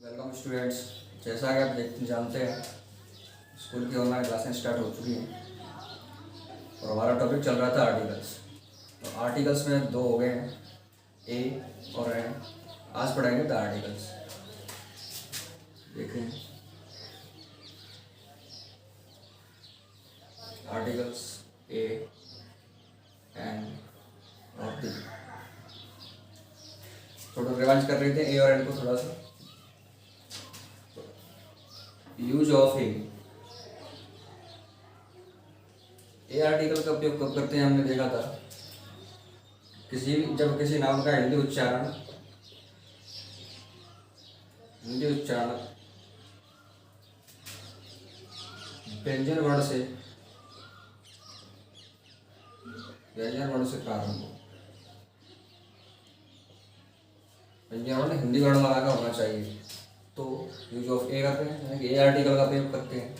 Welcome students. जैसा कि आप जानते हैं, स्कूल की ऑनलाइन क्लासें स्टार्ट हो चुकी हैं और हमारा टॉपिक चल रहा था आर्टिकल्स। तो आर्टिकल्स में दो हो गए हैं, ए और एन। आज पढ़ेंगे द आर्टिकल्स। देखें आर्टिकल्स ए एन और डी। थोड़ा रिवाइज कर रहे थे ए और एन को थोड़ा सा। यूज ऑफ ए आर्टिकल का उपयोग कब करते हैं, हमने देखा था जब किसी नाउन का हिंदी उच्चारण व्यंजन वर्ण से प्रारंभ हो। व्यंजन वर्ण हिंदी वर्णमाला का होना चाहिए, तो यूज ऑफ ए करते हैं, यानी कि ए आर्टिकल का प्रयोग करते हैं।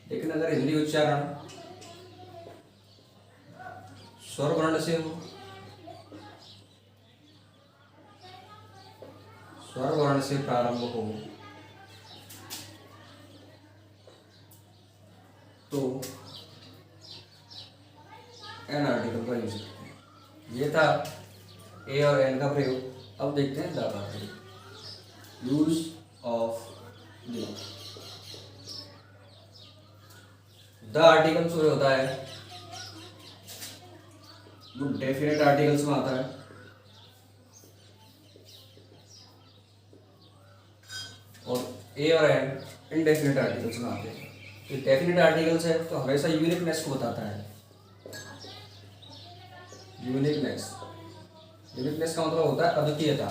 लेकिन अगर हिंदी उच्चारण स्वर वर्ण से हो, स्वर वर्ण से प्रारंभ हो, तो एन आर्टिकल का यूज करते हैं। ये था ए और एन का प्रयोग। अब देखते हैं द का प्रयोग। यूज ऑफ द आर्टिकल जो होता है वो डेफिनेट आर्टिकल्स में आता है, और ए और एन इनडेफिनेट आर्टिकल्स में आते हैं। तो डेफिनेट आर्टिकल्स है तो हमेशा यूनिकनेस को बताता है। यूनिकनेस का मतलब होता है अद्वितीयता।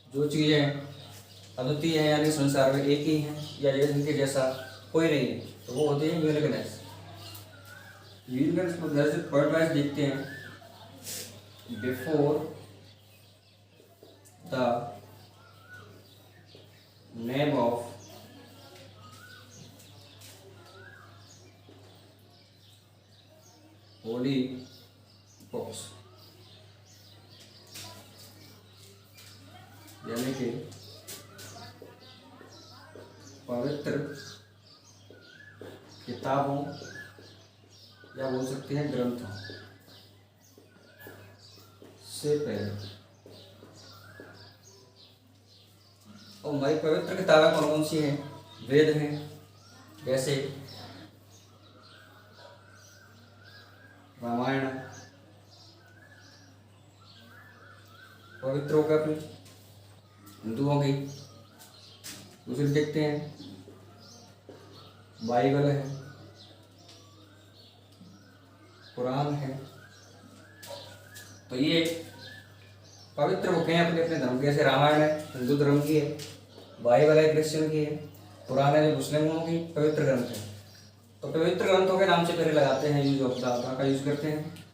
जो चीजें अद्वितीय है, यानी संसार में एक ही है या जिनके जैसा कोई नहीं है, तो वो होती है यूनिकनेस। यूनिकनेस को जैसे पॉइंट वाइज देखते हैं। Before the name of holy books, यानी कि पवित्र किताबों या बोल सकते हैं ग्रंथों से पहले। और हमारी पवित्र किताबें कौन कौन सी हैं? वेद हैं, जैसे रामायण पवित्र होगा अपनी हिंदुओं की। दूसरी देखते हैं बाइबल है, कुरान है। तो ये पवित्र बुकें हैं अपने अपने धर्म के। जैसे रामायण है हिंदू धर्म की है, बाइबल है क्रिश्चियन की है, कुरान है जो मुस्लिमों की पवित्र ग्रंथ है। तो पवित्र ग्रंथों के नाम से पहले लगाते हैं यूज ऑफ द का यूज करते हैं।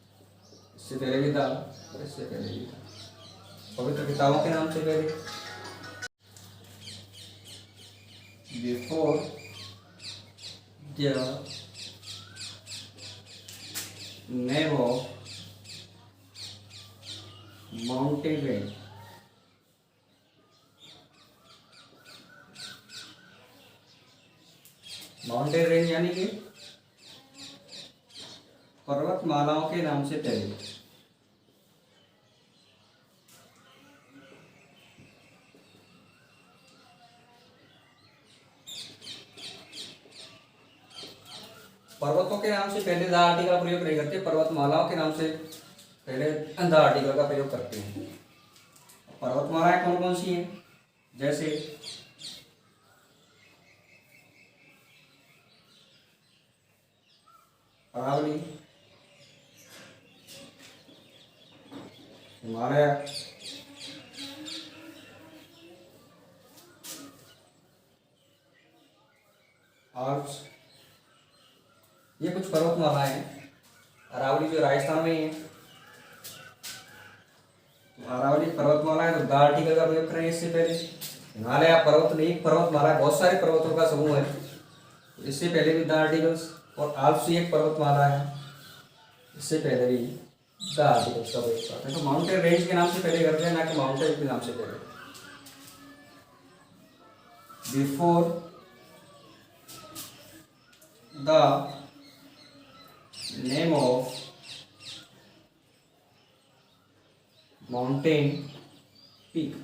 इससे पहले भी था और इससे पहले भी था। पवित्र किताबों के नाम से पहले before the name of mountain range. Mountain range यानी कि पर्वतमालाओं के नाम से पहले। पर्वतों के नाम से पहले द आर्टिकल का प्रयोग नहीं करते, पर्वतमालाओं के नाम से पहले द आर्टिकल का प्रयोग करते हैं। पर्वतमालाएं कौन कौन सी हैं? जैसे अरावली, हिमालय, आल्प्स, ये कुछ पर्वतमालाएं हैं। अरावली जो राजस्थान में है, तो अरावली पर्वतमाला है, तो द आर्टिकल का प्रयोग करें इससे पहले। हिमालय पर्वत नहीं, पर्वतमाला बहुत सारे पर्वतों का समूह है, इससे पहले भी द आर्टिकल्स। और आल्प्स एक पर्वतमाला है, इससे पहले भी द आर्टिकल्स का एक पार्ट है। तो माउंटेन रेंज के नाम से पहले करते हैं, ना कि माउंटेन के नाम से पहले। Before the name of mountain peak,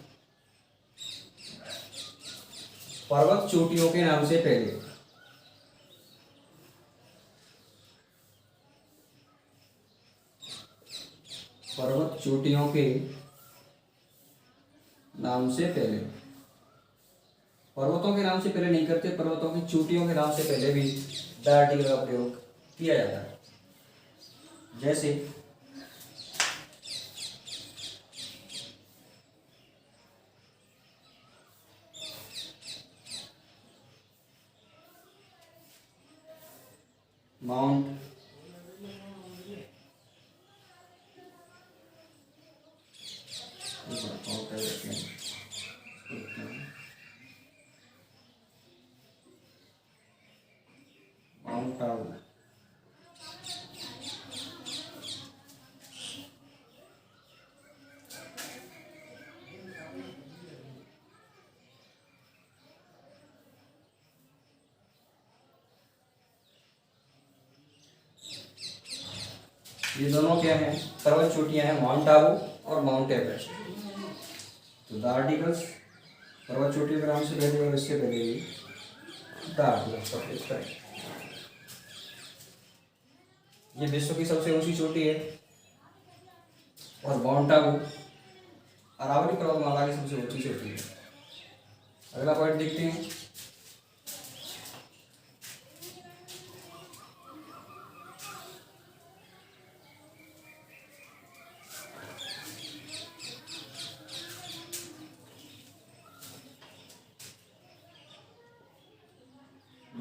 पर्वत चोटियों के नाम से पहले। पर्वत चोटियों के नाम से पहले, पर्वतों के नाम से पहले नहीं करते, पर्वतों की चोटियों के नाम से पहले भी द आर्टिकल का प्रयोग किया जाता है। जैसे माउंट माउंट आबू, ये दोनों क्या हैं? पर्वत चोटियां हैं, माउंट आबू और माउंट एवरेस्ट। तो द आर्टिकल्स पर्वत चोटियों के नाम से पहले और इससे पहले भी द आर्टिकल्स का प्रयोग करें। ये विश्व की सबसे ऊंची चोटी है और माउंट आबू अरावली पर्वतमाला की सबसे ऊंची चोटी है। अगला पॉइंट देखते हैं।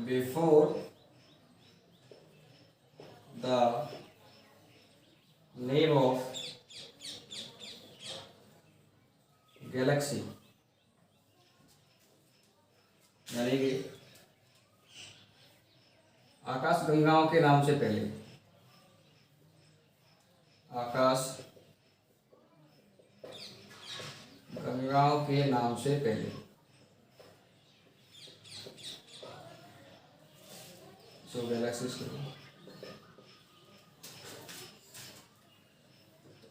Before the name of galaxy, यानी कि आकाश गंगाओं के नाम से पहले, आकाश गंगाओं के नाम से पहले, सो गैलेक्सीज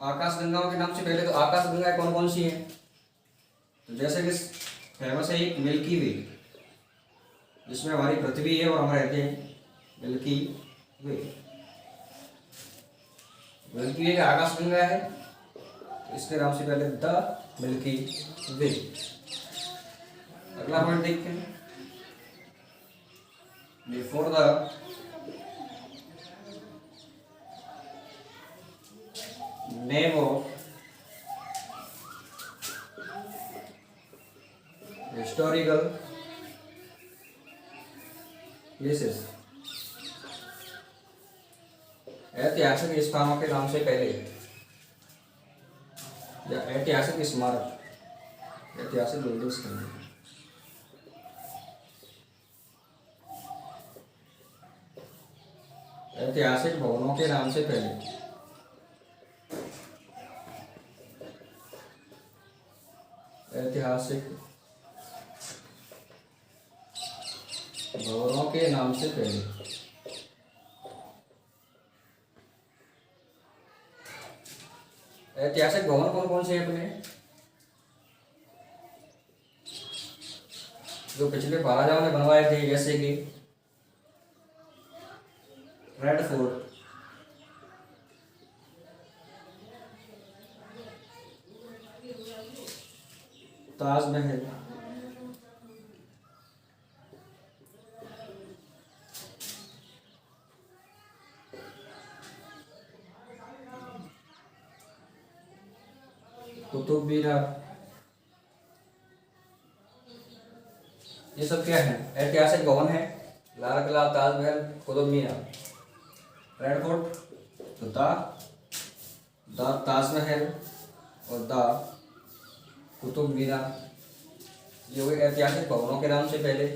आकाश गंगाओं के नाम से पहले। तो आकाश गंगाएं कौन कौन सी हैं? तो जैसे कि फेमस है एक मिल्की वे, जिसमें हमारी पृथ्वी है और हम रहते हैं, मिल्की वे। मिल्की वे का आकाश गंगा है, तो इसके नाम से पहले द मिल्की वे। अगला पॉइंट देखते हैं। Before the name of historical places, ऐतिहासिक स्थानों के नाम से पहले या ऐतिहासिक स्मारक, ऐतिहासिक बिल्डिंग्स के नाम, ऐतिहासिक भवनों के नाम से पहले, ऐतिहासिक भवनों के नाम से पहले। ऐतिहासिक भवन कौन कौन से अपने? जो पिछले महाराजाओं ने बनवाए थे, जैसे कि रेड फोर्ट, ताजमहल, कुतुब मीनार, ये सब क्या है? ऐतिहासिक भवन है। लाल किला, ताजमहल, कुतुब मीनार, रेड फोर्ट, तो द ताजमहल और द कुतुब मीनार, ये हुए ऐतिहासिक भवनों के नाम से पहले।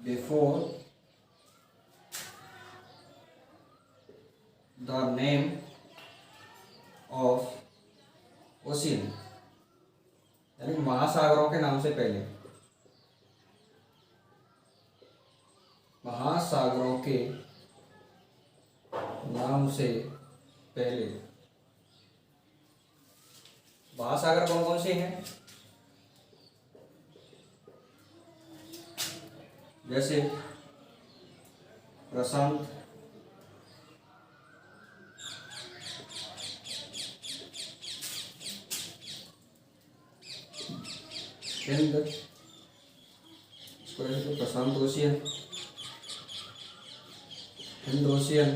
Before the name of ocean, यानी महासागरों के नाम से पहले, महासागरों के नाम से पहले। महासागर कौन कौन से हैं? जैसे प्रशांत, हिंद, प्रशांत ओशियन, हिंद ओशियन,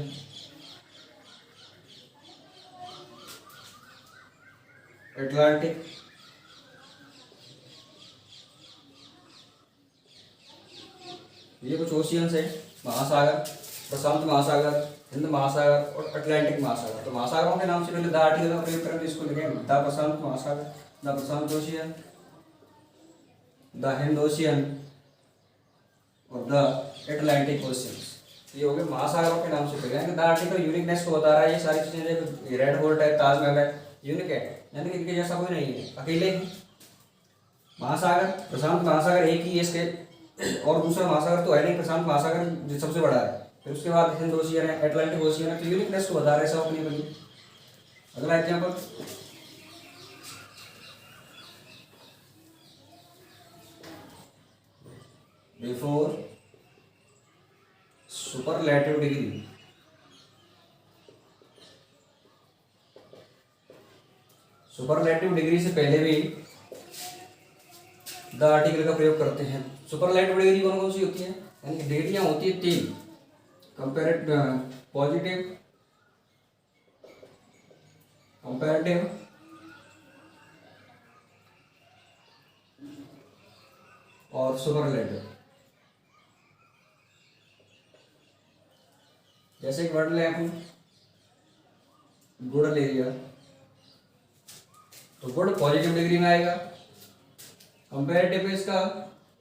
अटलांटिक, ये कुछ ओशियंस है, महासागर, प्रशांत महासागर, हिंद महासागर और अटलांटिक महासागर। तो महासागरों के नाम से पहले द आर्टिकल का प्रयोग करेंगे, इसको लिखेंगे द प्रशांत महासागर, the Prashant ocean, the Hind ocean और द अटलांटिक ओशियन। ये हो गए महासागरों के नाम से पहले। द आर्टिकल यूनिकनेस को बता रहा है, ये सारी चीजें, रेड फोर्ट है, ताजमहल है, यूनिक है, यानी कि इनके जैसा कोई नहीं है, अकेले ही। महासागर, प्रशांत महासागर एक ही है इसके, और दूसरा महासागर तो है नहीं, प्रशांत महासागर जो सबसे बड़ा है। फिर उसके बाद हिंद ओशियन है, अटलांटिक ओशियन है, तो यूनिकनेस को बता रहे हैं सब अपनी अपनी। अगला एग्जाम्पल, बिफोर सुपरलैटिव डिग्री, सुपरलैटिव डिग्री से पहले भी द आर्टिकल का प्रयोग करते हैं। सुपरलैटिव डिग्री कौन कौन सी होती है? यानी डिग्रियां होती है 3, कंपैरेटिव, पॉजिटिव, कंपैरेटिव और सुपरलैटिव। जैसे एक वर्ड ले अपन, गुड ले लिया, तो गुड पॉजिटिव डिग्री में आएगा। कंपैरेटिव में इसका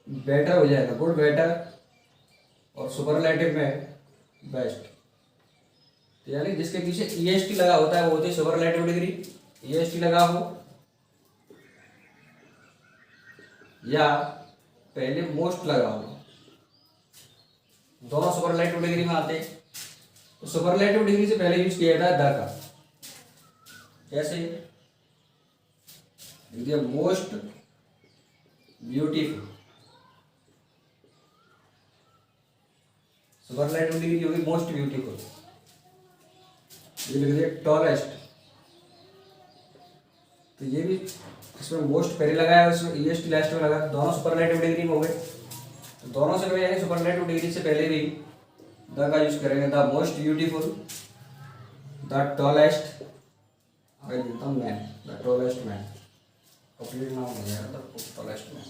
बेटर हो जाएगा, गुड बेटर, और सुपरलैटिव में बेस्ट। तो यानी जिसके पीछे ईएसटी लगा होता है वो होती है सुपरलैटिव डिग्री। ईएसटी लगा हो या पहले मोस्ट लगा हो, दोनों सुपरलैटिव डिग्री में आते हैं। तो सुपरलैटिव डिग्री से पहले यूज किया जाता है द का, जैसे मोस्ट ब्यूटीफुल, सुपरलैटिव डिग्री होगी मोस्ट ब्यूटीफुल। ये लिख दिया टॉलेस्ट, तो ये भी इसमें मोस्ट पहले लगाया है, इसमें ईएसटी लास्ट में लगा, दोनों सुपरलैटिव डिग्री में हो गए। तो दोनों से पहले यानी सुपरलैटिव डिग्री से पहले भी द का यूज करेंगे, the most beautiful, the tallest, man, the tallest man, complete नाम हो जाएगा द टॉलेस्ट मैन।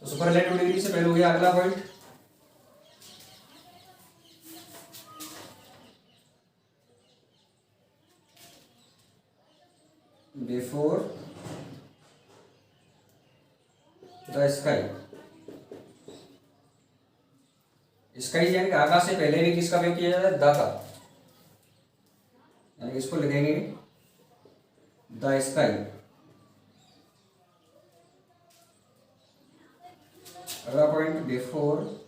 तो सुपरलैटिव डिग्री से पहले हो गया। अगला point, before the sky. Sky यानी कि आकाश से पहले भी किसका प्रयोग किया जाता है? द का, यानी इसको लिखेंगे द स्काई। अगला point, before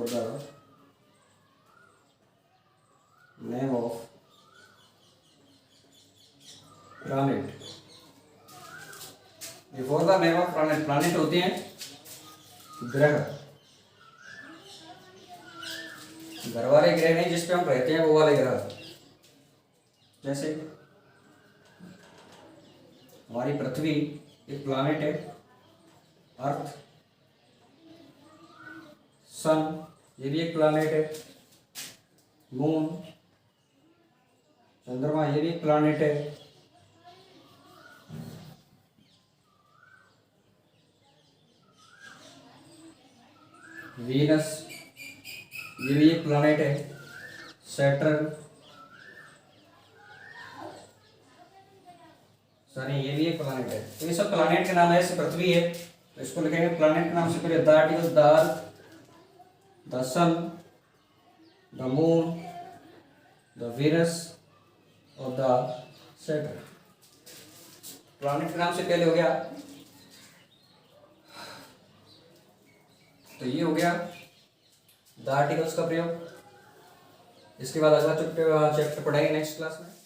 the name of planet. Before the name of planet, planet होते हैं ग्रह, घर वाले ग्रह नहीं जिसपे हम रहते हैं वो वाले ग्रह। जैसे हमारी पृथ्वी एक प्लैनेट है, अर्थ, सन ये भी एक प्लैनेट है, मून, चंद्रमा ये भी एक प्लैनेट है, वीनस ये भी एक प्लैनेट है, सैटर्न, सॉरी ये भी एक प्लानिट है। तो ये सब प्लानिट के नाम है। जैसे पृथ्वी है तो इसको लिखेंगे प्लानिट के नाम से पहले the articles the earth, the sun, the moon, the Venus और द सैटर्न। प्लानिट के नाम से पहले हो गया, तो ये हो गया द आर्टिकल्स का प्रयोग। इसके बाद अगला चैप्टर पढ़ाएंगे नेक्स्ट क्लास में।